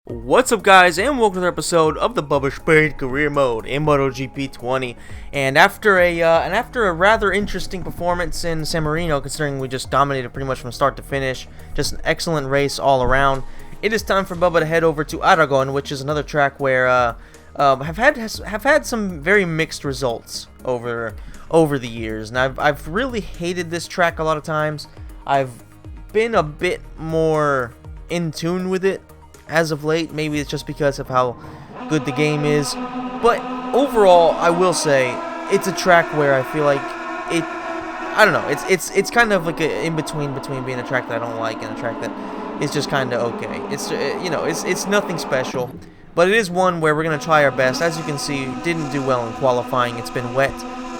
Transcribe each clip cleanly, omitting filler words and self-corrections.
What's up, guys, and welcome to another episode of the Bubba Speed Career Mode in MotoGP 20. And after a rather interesting performance in San Marino, considering we just dominated pretty much from start to finish, just an excellent race all around, it is time for Bubba to head over to Aragon, which is another track where have had some very mixed results over the years. And I've really hated this track a lot of times. I've been a bit more in tune with it as of late. Maybe it's just because of how good the game is, but overall I will say it's a track where I feel like I don't know, it's kind of like a in between being a track that I don't like and a track that is just kind of okay. It's it's nothing special, but it is one where we're gonna try our best. As you can see, didn't do well in qualifying. It's been wet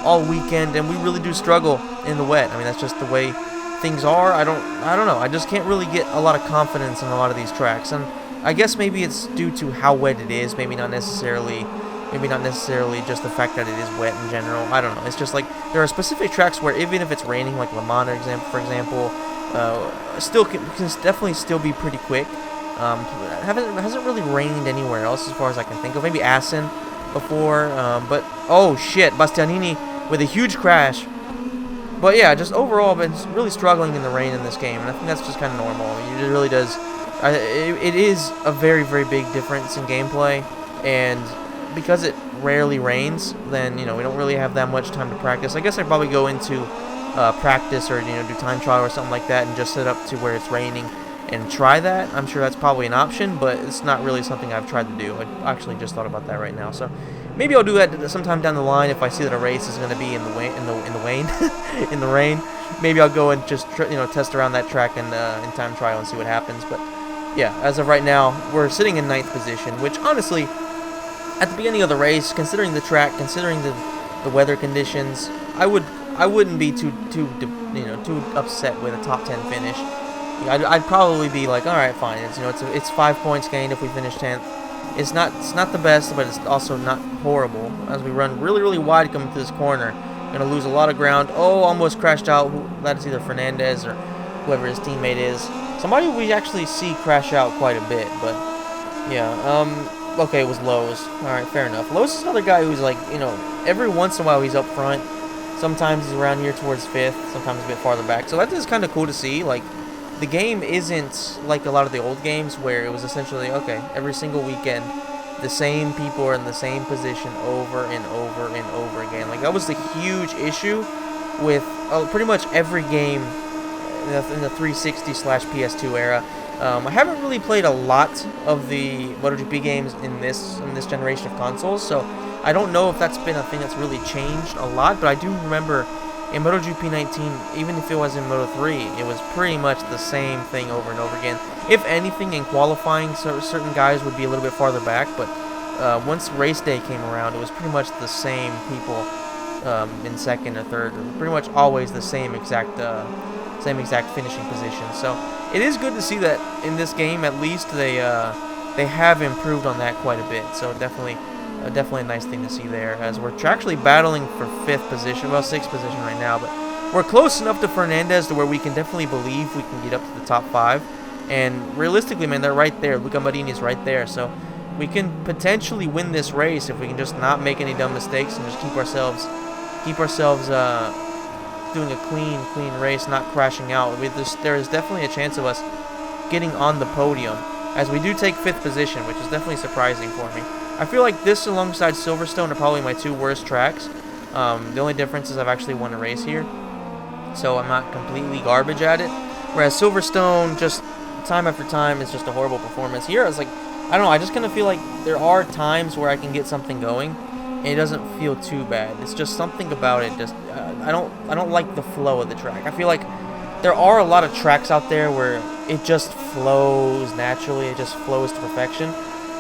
all weekend, and we really do struggle in the wet. I mean, that's just the way things are. I don't know. I just can't really get a lot of confidence in a lot of these tracks, and I guess maybe it's due to how wet it is. Maybe not necessarily just the fact that it is wet in general. I don't know. It's just like there are specific tracks where even if it's raining, like Le Mans, for example, still can definitely still be pretty quick. Hasn't really rained anywhere else as far as I can think of. Maybe Assen before, but oh shit, Bastianini with a huge crash. But yeah, just overall, I've been really struggling in the rain in this game, and I think that's just kind of normal. I mean, it really does. It is a very, very big difference in gameplay, and because it rarely rains, then we don't really have that much time to practice. I guess I'd probably go into practice or do time trial or something like that, and just set up to where it's raining and try that. I'm sure that's probably an option, but it's not really something I've tried to do. I actually just thought about that right now, so maybe I'll do that sometime down the line if I see that a race is going to be in the rain. Maybe I'll go and just test around that track and in time trial and see what happens. But yeah, as of right now, we're sitting in 9th position, which honestly, at the beginning of the race, considering the track, considering the weather conditions, I wouldn't be too upset with a top 10 finish. I'd probably be like, all right, fine. It's 5 points gained if we finish 10th. It's not the best, but it's also not horrible. As we run really, really wide coming to this corner, gonna lose a lot of ground. Oh, almost crashed out. That is either Fernandez or whoever his teammate is. Somebody we actually see crash out quite a bit, but yeah. Okay, it was Lowe's. All right, fair enough. Lowe's is another guy who's like, every once in a while he's up front. Sometimes he's around here towards 5th. Sometimes a bit farther back. So that is kind of cool to see. Like, the game isn't like a lot of the old games where it was essentially, okay, every single weekend, the same people are in the same position over and over and over again. Like, that was the huge issue with pretty much every game in the 360/PS2 era. I haven't really played a lot of the MotoGP games in this generation of consoles, so I don't know if that's been a thing that's really changed a lot, but I do remember in MotoGP 19, even if it was in Moto3, it was pretty much the same thing over and over again. If anything, in qualifying, certain guys would be a little bit farther back, but once race day came around, it was pretty much the same people in second or third, pretty much always the same exact finishing position. So it is good to see that in this game, at least they have improved on that quite a bit. So definitely a nice thing to see there, as we're actually battling for 5th position, well, 6th position right now, but we're close enough to Fernandez to where we can definitely believe we can get up to the top 5. And realistically, man, they're right there. Luca Marini's right there, so we can potentially win this race if we can just not make any dumb mistakes and just keep ourselves doing a clean race, not crashing out. There is definitely a chance of us getting on the podium, as we do take 5th position, which is definitely surprising for me. I feel like this alongside Silverstone are probably my 2 worst tracks. The only difference is I've actually won a race here, so I'm not completely garbage at it. Whereas Silverstone, just time after time, is just a horrible performance. Here, I was like, I don't know, I just kind of feel like there are times where I can get something going, and it doesn't feel too bad. It's just something about it. Just I don't like the flow of the track. I feel like there are a lot of tracks out there where it just flows naturally. It just flows to perfection.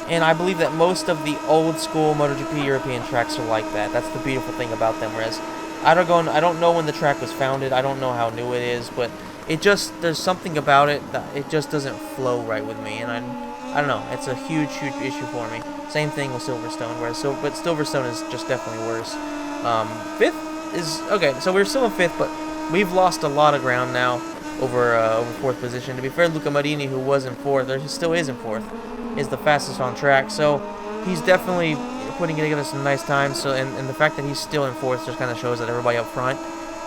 And I believe that most of the old school MotoGP European tracks are like that. That's the beautiful thing about them. Whereas Aragon, I don't know when the track was founded. I don't know how new it is, but there's something about it that it just doesn't flow right with me. And I don't know. It's a huge issue for me. Same thing with Silverstone. But Silverstone is just definitely worse. 5th is okay. So we're still in 5th, but we've lost a lot of ground now over 4th position. To be fair, Luca Marini, who was in 4th, or he still is in 4th. is the fastest on track. So he's definitely putting together some nice times. So and the fact that he's still in 4th just kind of shows that everybody up front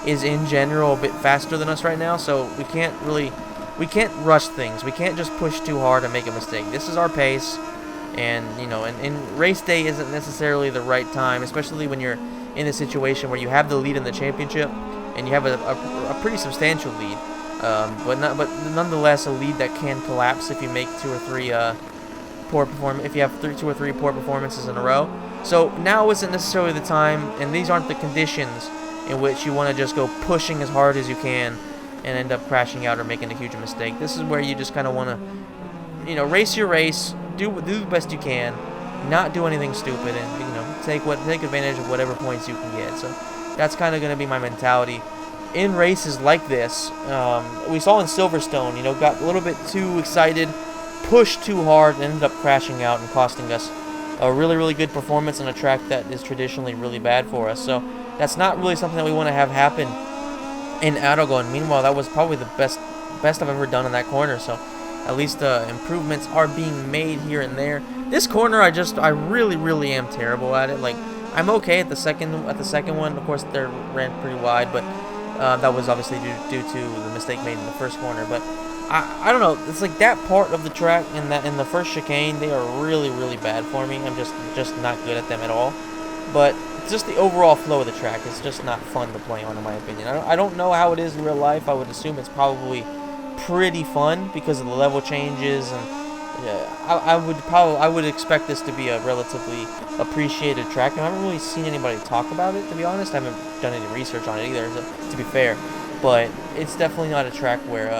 is in general a bit faster than us right now. So we can't rush things. We can't just push too hard and make a mistake. This is our pace, and you know, and race day isn't necessarily the right time, especially when you're in a situation where you have the lead in the championship and you have a pretty substantial lead. But nonetheless a lead that can collapse if you make 2 or 3 poor performance. If you have 2 or 3 poor performances in a row. So now isn't necessarily the time, and these aren't the conditions in which you want to just go pushing as hard as you can and end up crashing out or making a huge mistake. This is where you just kind of want to, you know, race your race, do the best you can, not do anything stupid, and you know, take advantage of whatever points you can get. So that's kind of going to be my mentality in races like this. We saw in Silverstone, you know, got a little bit too excited, pushed too hard, and ended up crashing out and costing us a really good performance on a track that is traditionally really bad for us. So that's not really something that we want to have happen in Aragon. Meanwhile, that was probably the best I've ever done in that corner. So at least improvements are being made here and there. This corner, I really am terrible at it. Like, I'm okay at the second one. Of course, they ran pretty wide, but that was obviously due to the mistake made in the first corner. But I don't know. It's like that part of the track in the first chicane, they are really bad for me. I'm just not good at them at all. But just the overall flow of the track is just not fun to play on, in my opinion. I don't know how it is in real life. I would assume it's probably pretty fun because of the level changes, and I would expect this to be a relatively appreciated track. And I haven't really seen anybody talk about it, to be honest. I haven't done any research on it either, to be fair. But it's definitely not a track where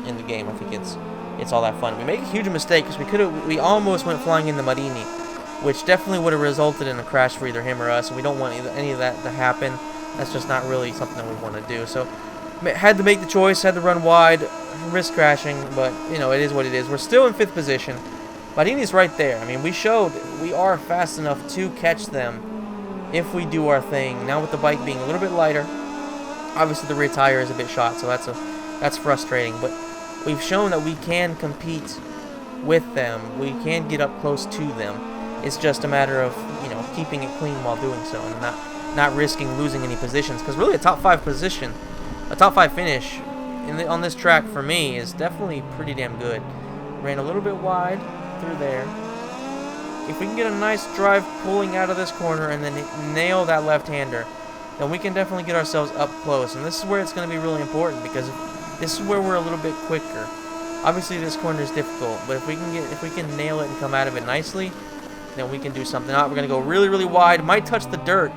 in the game I think it's all that fun. We make a huge mistake because we almost went flying into Marini, which definitely would have resulted in a crash for either him or us, and we don't want any of that to happen. That's just not really something that we want to do. So had to make the choice, had to run wide, risk crashing, but you know, it is what it is. We're still in 5th position. Marini's right there. I mean, we showed we are fast enough to catch them if we do our thing. Now with the bike being a little bit lighter, obviously the rear tire is a bit shot, so that's frustrating, but we've shown that we can compete with them. We can get up close to them. It's just a matter of, you know, keeping it clean while doing so, and not risking losing any positions. Because really, a top 5 position, a top 5 finish on this track for me is definitely pretty damn good. Ran a little bit wide through there. If we can get a nice drive pulling out of this corner and then nail that left-hander, then we can definitely get ourselves up close. And this is where it's going to be really important, because this is where we're a little bit quicker. Obviously, this corner is difficult, but if we can nail it and come out of it nicely, then we can do something. We're going to go really wide. Might touch the dirt.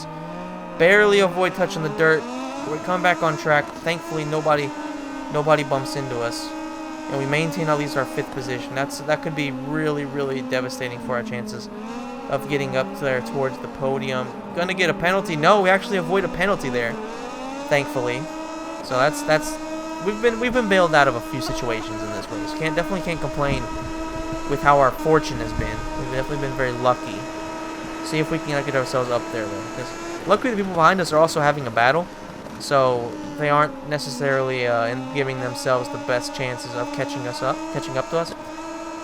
Barely avoid touching the dirt. We come back on track. Thankfully, nobody bumps into us, and we maintain at least our 5th position. That could be really devastating for our chances of getting up there towards the podium. Gonna get a penalty? No, we actually avoid a penalty there, thankfully. So that's we've been bailed out of a few situations in this race. Definitely can't complain with how our fortune has been. We've definitely been very lucky. See if we can get ourselves up there, though, because luckily the people behind us are also having a battle, so they aren't necessarily giving themselves the best chances of catching up to us.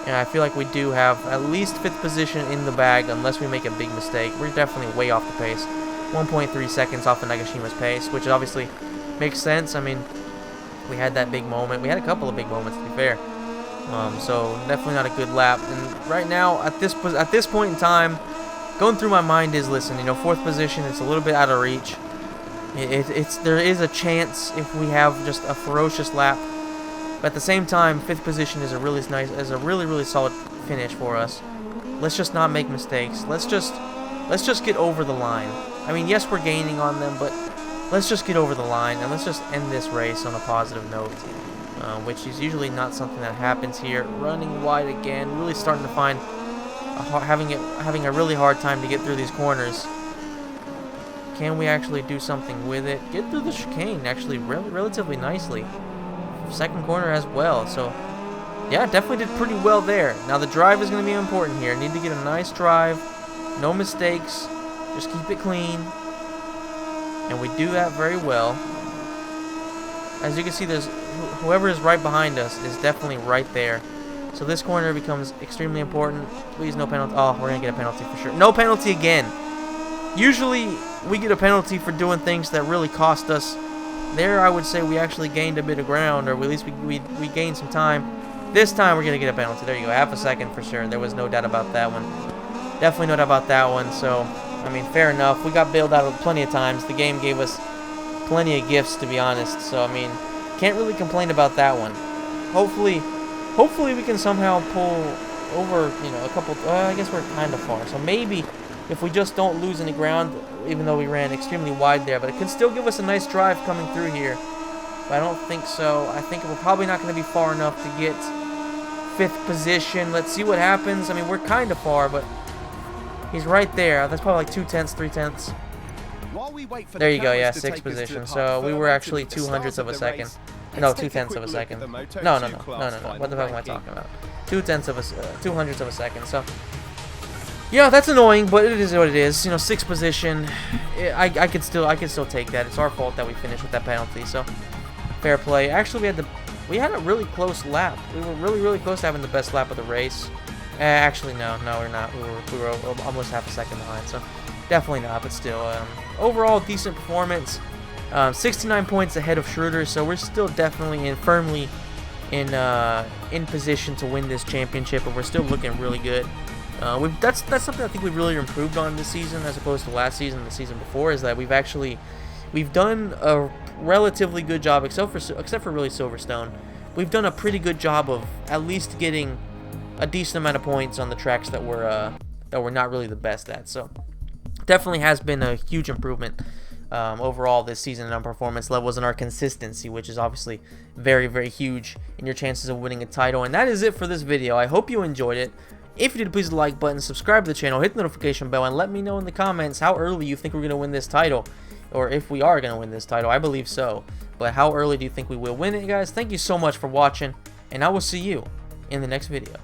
And I feel like we do have at least 5th position in the bag unless we make a big mistake. We're definitely way off the pace. 1.3 seconds off of Nagashima's pace, which obviously makes sense. I mean, we had that big moment. We had a couple of big moments, to be fair. So definitely not a good lap. And right now, at this point in time, going through my mind is, listen, you know, 4th position, it's a little bit out of reach. There is a chance if we have just a ferocious lap. But at the same time, 5th position is a really solid finish for us. Let's just not make mistakes. Let's just get over the line. I mean, yes, we're gaining on them, but let's just get over the line, and let's just end this race on a positive note, which is usually not something that happens here. Running wide again, really starting to find having a really hard time to get through these corners. Can we actually do something with it? Get through the chicane actually relatively nicely. 2nd corner as well. So yeah, definitely did pretty well there. Now the drive is going to be important here. Need to get a nice drive, no mistakes, just keep it clean, and we do that very well. As you can see, there's whoever is right behind us is definitely right there. So this corner becomes extremely important. Please, no penalty. Oh, we're going to get a penalty for sure. No penalty again. Usually, we get a penalty for doing things that really cost us. There, I would say we actually gained a bit of ground, or at least we gained some time. This time, we're going to get a penalty. There you go. Half a second for sure. There was no doubt about that one. Definitely no doubt about that one. So, I mean, fair enough. We got bailed out plenty of times. The game gave us plenty of gifts, to be honest. So, I mean, can't really complain about that one. Hopefully we can somehow pull over, you know, a couple. I guess we're kind of far. So maybe if we just don't lose any ground, even though we ran extremely wide there, but it can still give us a nice drive coming through here. But I don't think so. I think we're probably not going to be far enough to get 5th position. Let's see what happens. I mean, we're kind of far, but he's right there. That's probably like 2/10, 3/10. There you go. Yeah, 6th position. So we were actually 2/100ths of a second. No, 2/10ths of a second. No. What the fuck am I talking about? 2/200ths of a second. So, yeah, that's annoying, but it is what it is. You know, 6th position. I could still take that. It's our fault that we finished with that penalty. So, fair play. Actually, we had a really close lap. We were really close to having the best lap of the race. Actually, no, we're not. We were almost half a second behind. So, definitely not. But still, overall decent performance. 69 points ahead of Schroeder, so we're still definitely firmly in position to win this championship, and we're still looking really good. That's something I think we've really improved on this season as opposed to last season and the season before, is that we've done a relatively good job, except for really Silverstone. We've done a pretty good job of at least getting a decent amount of points on the tracks that we're not really the best at. So definitely has been a huge improvement overall this season in our performance levels and our consistency, which is obviously very huge in your chances of winning a title. And that is it for this video. I hope you enjoyed it. If you did, please hit the like button, subscribe to the channel, hit the notification bell, and let me know in the comments how early you think we're going to win this title, or if we are going to win this title. I believe so, but how early do you think we will win it, guys? Thank you so much for watching, and I will see you in the next video.